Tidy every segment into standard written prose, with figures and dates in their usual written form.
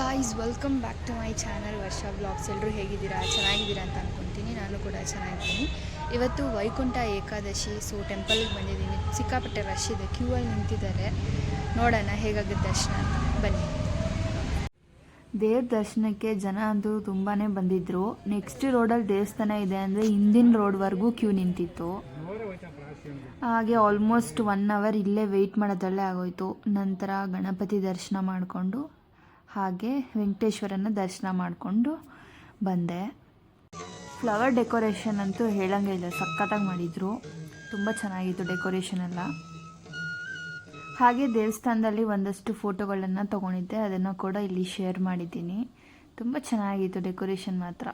Guys, welcome back to my channel Varsha blogs. ಎಲ್ಲರೂ ಹೇಗಿದ್ದೀರಾ? ಚೆನ್ನಾಗಿದ್ದೀರಾ ಅಂತ ಅಂದ್ಕೊತೀನಿ. ನಾನು ಕೂಡ ಚೆನ್ನಾಗಿದ್ದೀನಿ. ಇವತ್ತು ವೈಕುಂಠ ಏಕಾದಶಿ, ಸೊ ಟೆಂಪಲ್ಗೆ ಬಂದಿದ್ದೀನಿ. ಸಿಕ್ಕಾಪಟ್ಟೆ ರಶ್ ಇದೆ, ಕ್ಯೂ ಅಲ್ಲಿ ನಿಂತಿದ್ದಾರೆ. ನೋಡೋಣ ಹೇಗಾಗುತ್ತೆ ದರ್ಶನ ಅಂತ. ಬನ್ನಿ. ದೇವ್ರ ದರ್ಶನಕ್ಕೆ ಜನ ಅಂತೂ ತುಂಬಾ ಬಂದಿದ್ದರು. ನೆಕ್ಸ್ಟ್ ರೋಡಲ್ಲಿ ದೇವಸ್ಥಾನ ಇದೆ ಅಂದರೆ ಹಿಂದಿನ ರೋಡ್ವರೆಗೂ ಕ್ಯೂ ನಿಂತಿತ್ತು. ಹಾಗೆ ಆಲ್ಮೋಸ್ಟ್ 1 ಅವರ್ ಇಲ್ಲೇ ವೆಯ್ಟ್ ಮಾಡೋದ್ರಲ್ಲೇ ಆಗೋಯ್ತು. ನಂತರ ಗಣಪತಿ ದರ್ಶನ ಮಾಡಿಕೊಂಡು ಹಾಗೆ ವೆಂಕಟೇಶ್ವರನ ದರ್ಶನ ಮಾಡಿಕೊಂಡು ಬಂದೆ. ಫ್ಲವರ್ ಡೆಕೋರೇಷನ್ ಅಂತೂ ಹೇಳಂಗೆ ಇಲ್ಲ, ಸಖತ್ತಾಗಿ ಮಾಡಿದರು. ತುಂಬ ಚೆನ್ನಾಗಿತ್ತು ಡೆಕೋರೇಷನ್ ಎಲ್ಲ. ಹಾಗೆ ದೇವಸ್ಥಾನದಲ್ಲಿ ಒಂದಷ್ಟು ಫೋಟೋಗಳನ್ನು ತೊಗೊಂಡಿದ್ದೆ, ಅದನ್ನು ಕೂಡ ಇಲ್ಲಿ ಶೇರ್ ಮಾಡಿದ್ದೀನಿ. ತುಂಬ ಚೆನ್ನಾಗಿತ್ತು ಡೆಕೋರೇಷನ್ ಮಾತ್ರ.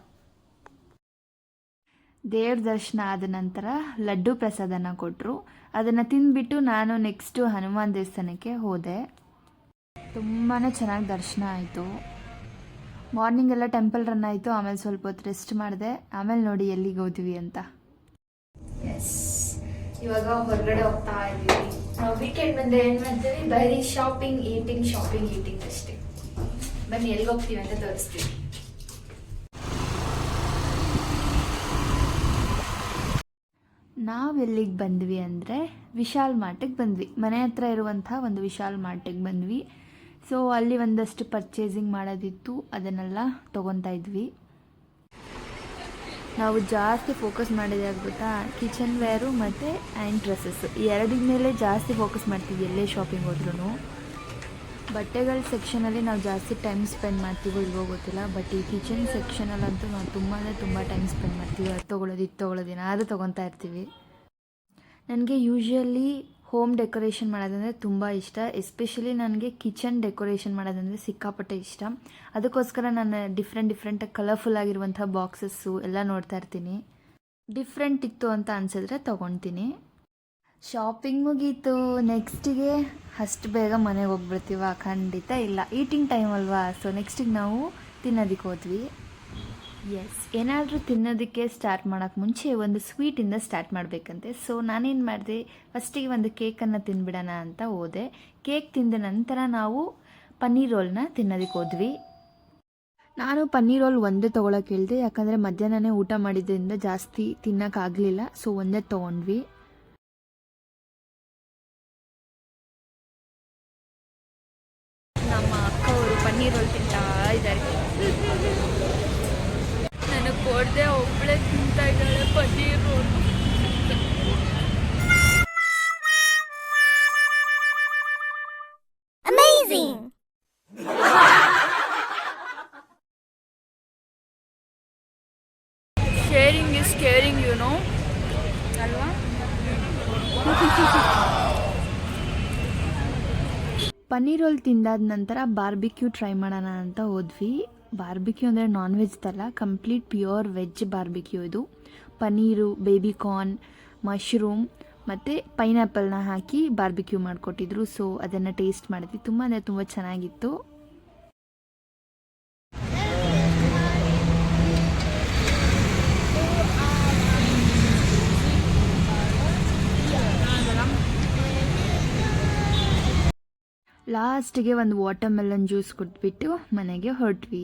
ದೇವ್ರ ದರ್ಶನ ಆದ ನಂತರ ಲಡ್ಡು ಪ್ರಸಾದನ ಕೊಟ್ಟರು. ಅದನ್ನು ತಿಂದುಬಿಟ್ಟು ನಾನು ನೆಕ್ಸ್ಟು ಹನುಮಾನ್ ದೇವಸ್ಥಾನಕ್ಕೆ ಹೋದೆ. ತುಂಬಾ ಚೆನ್ನಾಗಿ ದರ್ಶನ ಆಯಿತು. ಮಾರ್ನಿಂಗ್ ಎಲ್ಲ ಟೆಂಪಲ್ ರನ್ ಆಯಿತು. ಆಮೇಲೆ ಸ್ವಲ್ಪ ಹೊತ್ತು ರೆಸ್ಟ್ ಮಾಡಿದೆ. ಆಮೇಲೆ ನೋಡಿ ಎಲ್ಲಿಗೆ ಹೋದ್ವಿ ಅಂತ. ಎಸ್, ಇವಾಗ ಹೊರಗಡೆ ಹೋಗ್ತಾ ಇದ್ದೀವಿ. ನಾವು ವೀಕೆಂಡ್ ಬಂದರೆ ಏನು ಮಾಡ್ತೀವಿ? ಬರೀ ಶಾಪಿಂಗ್ ಈಟಿಂಗ್ ಅಷ್ಟೇ. ಬನ್ನಿ ಎಲ್ಲಿಗೆ ಹೋಗ್ತೀವಿ ಅಂತ ತೋರಿಸ್ತೀವಿ. ನಾವೆಲ್ಲಿಗೆ ಬಂದ್ವಿ ಅಂದರೆ ವಿಶಾಲ್ ಮಾರ್ಟಿಗೆ ಬಂದ್ವಿ. ಮನೆ ಹತ್ರ ಇರುವಂಥ ಒಂದು ವಿಶಾಲ್ ಮಾರ್ಟಿಗೆ ಬಂದ್ವಿ. ಸೊ ಅಲ್ಲಿ ಒಂದಷ್ಟು ಪರ್ಚೇಸಿಂಗ್ ಮಾಡೋದಿತ್ತು, ಅದನ್ನೆಲ್ಲ ತೊಗೊತಾ ಇದ್ವಿ. ನಾವು ಜಾಸ್ತಿ ಫೋಕಸ್ ಮಾಡಿದೆ ಆಗ್ಬಿಟ್ಟ ಕಿಚನ್ ವೇರು ಮತ್ತು ಹ್ಯಾಂಡ್ ಡ್ರೆಸ್ಸಸ್, ಈ ಎರಡಿನ ಮೇಲೆ ಜಾಸ್ತಿ ಫೋಕಸ್ ಮಾಡ್ತೀವಿ ಎಲ್ಲೇ ಶಾಪಿಂಗ್ ಹೋದ್ರೂ. ಬಟ್ಟೆಗಳ ಸೆಕ್ಷನಲ್ಲಿ ನಾವು ಜಾಸ್ತಿ ಟೈಮ್ ಸ್ಪೆಂಡ್ ಮಾಡ್ತೀವೋ ಇಲ್ವೋ ಗೊತ್ತಿಲ್ಲ, ಬಟ್ ಈ ಕಿಚನ್ ಸೆಕ್ಷನಲ್ಲಂತೂ ನಾವು ತುಂಬ ಟೈಮ್ ಸ್ಪೆಂಡ್ ಮಾಡ್ತೀವಿ. ಅದು ತೊಗೊಳ್ಳೋದು ಇದು ತೊಗೊಳ್ಳೋದು ಏನಾದರೂ ತೊಗೊತಾ ಇರ್ತೀವಿ. ನನಗೆ ಯೂಶ್ವಲಿ ಹೋಮ್ ಡೆಕೋರೇಷನ್ ಮಾಡೋದಂದರೆ ತುಂಬ ಇಷ್ಟ. ಎಸ್ಪೆಷಲಿ ನನಗೆ ಕಿಚನ್ ಡೆಕೋರೇಷನ್ ಮಾಡೋದಂದರೆ ಸಿಕ್ಕಾಪಟ್ಟೆ ಇಷ್ಟ. ಅದಕ್ಕೋಸ್ಕರ ನಾನು ಡಿಫ್ರೆಂಟ್ ಕಲರ್ಫುಲ್ ಆಗಿರುವಂಥ ಬಾಕ್ಸಸ್ಸು ಎಲ್ಲ ನೋಡ್ತಾ ಇರ್ತೀನಿ. ಡಿಫ್ರೆಂಟ್ ಇತ್ತು ಅಂತ ಅನಿಸಿದ್ರೆ ತೊಗೊತೀನಿ. ಶಾಪಿಂಗ್ ಮುಗೀತು. ನೆಕ್ಸ್ಟಿಗೆ ಅಷ್ಟು ಬೇಗ ಮನೆಗೆ ಹೋಗ್ಬಿಡ್ತೀವ? ಖಂಡಿತ ಇಲ್ಲ, ಈಟಿಂಗ್ ಟೈಮ್ ಅಲ್ವಾ. ಸೊ ನೆಕ್ಸ್ಟಿಗೆ ನಾವು ತಿನ್ನೋದಕ್ಕೆ ಹೋದ್ವಿ. ಎಸ್, ಏನಾದರೂ ತಿನ್ನೋದಕ್ಕೆ ಸ್ಟಾರ್ಟ್ ಮಾಡೋಕ್ಕೆ ಮುಂಚೆ ಒಂದು ಸ್ವೀಟಿಂದ ಸ್ಟಾರ್ಟ್ ಮಾಡಬೇಕಂತೆ. ಸೊ ನಾನೇನು ಮಾಡಿದೆ, ಫಸ್ಟಿಗೆ ಒಂದು ಕೇಕನ್ನು ತಿಂದ್ಬಿಡೋಣ ಅಂತ ಹೋದೆ. ಕೇಕ್ ತಿಂದ ನಂತರ ನಾವು ಪನ್ನೀರ್ ರೋಲ್ನ ತಿನ್ನೋದಕ್ಕೆ ಹೋದ್ವಿ. ನಾನು ಪನ್ನೀರ್ ರೋಲ್ ಒಂದೇ ತೊಗೊಳಕ್ಕೆ ಹೇಳಿದೆ, ಯಾಕಂದರೆ ಮಧ್ಯಾಹ್ನನೇ ಊಟ ಮಾಡಿದ್ದರಿಂದ ಜಾಸ್ತಿ ತಿನ್ನೋಕ್ಕಾಗಲಿಲ್ಲ. ಸೊ ಒಂದೇ ತೊಗೊಂಡ್ವಿ. ನಮ್ಮ ಅಕ್ಕ ಅವರು ಪನ್ನೀರ್ ರೋಲ್ ತಿಂತಾ ಇದ್ದಾರೆ. ನನಗೆ ಕೊಡದೆ ಒಬ್ಬಳೇ ತಿಂತಾ ಇದ್ದಾಳೆ paneer roll. Amazing. Sharing is caring, you know ಅಲ್ವಾ? ಪನ್ನೀರ್ ರೋಲ್ ತಿಂದಾದ ನಂತರ ಬಾರ್ಬಿಕ್ಯೂ ಟ್ರೈ ಮಾಡೋಣ ಅಂತ ಹೋದ್ವಿ. ಬಾರ್ಬಿಕ್ಯೂ ಅಂದರೆ ನಾನ್ ವೆಜ್ದಲ್ಲ, ಕಂಪ್ಲೀಟ್ ಪ್ಯೂರ್ ವೆಜ್ ಬಾರ್ಬಿಕ್ಯೂ ಇದು. ಪನ್ನೀರು, ಬೇಬಿಕಾರ್ನ್, ಮಶ್ರೂಮ್ ಮತ್ತು ಪೈನಾಪಲ್ನ ಹಾಕಿ ಬಾರ್ಬಿಕ್ಯೂ ಮಾಡಿಕೊಟ್ಟಿದ್ರು. ಸೊ ಅದನ್ನು ಟೇಸ್ಟ್ ಮಾಡಿದ್ವಿ. ತುಂಬ ಚೆನ್ನಾಗಿತ್ತು. ಲಾಸ್ಟಿಗೆ ಒಂದು ವಾಟರ್ ಮೆಲನ್ ಜ್ಯೂಸ್ ಕುಡಿದ್ಬಿಟ್ಟು ಮನೆಗೆ ಹೊರಟ್ವಿ.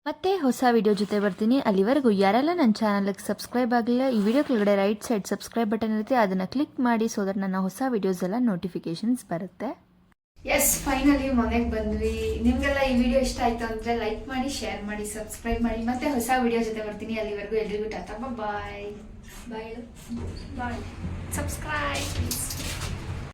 ಮತ್ತೆ ಹೊಸ ವಿಡಿಯೋ ಜೊತೆ ಬರ್ತೀನಿ. ಅಲ್ಲಿವರೆಗೂ ಯಾರೆಲ್ಲ ನನ್ನ ಚಾನಲ್ಗೆ ಸಬ್ಸ್ಕ್ರೈಬ್ ಆಗಲಿಲ್ಲ, ಈ ವಿಡಿಯೋ ಕೆಳಗಡೆ ರೈಟ್ ಸೈಡ್ ಸಬ್ಸ್ಕ್ರೈಬ್ ಬಟನ್ ಇರುತ್ತೆ, ಅದನ್ನು ಕ್ಲಿಕ್ ಮಾಡಿ. ಸೊ ದಟ್ ನನ್ನ ಹೊಸ ವಿಡಿಯೋಸ್ ಎಲ್ಲ ನೋಟಿಫಿಕೇಶನ್ಸ್ ಬರುತ್ತೆ. ಎಸ್, ಫೈನಲಿ ಮನೆಗೆ ಬಂದ್ವಿ. ನಿಮಗೆಲ್ಲ ಈ ವಿಡಿಯೋ ಇಷ್ಟ ಆಯಿತು ಅಂದರೆ ಲೈಕ್ ಮಾಡಿ, ಶೇರ್ ಮಾಡಿ, ಸಬ್ಸ್ಕ್ರೈಬ್ ಮಾಡಿ. ಮತ್ತೆ ಹೊಸ ವಿಡಿಯೋ ಜೊತೆ ಬರ್ತೀನಿ. ಅಲ್ಲಿವರೆಗೂ ಎಲ್ರಿಗೂ ಟಾಟಾ, ಬಾಯ್. Subscribe please.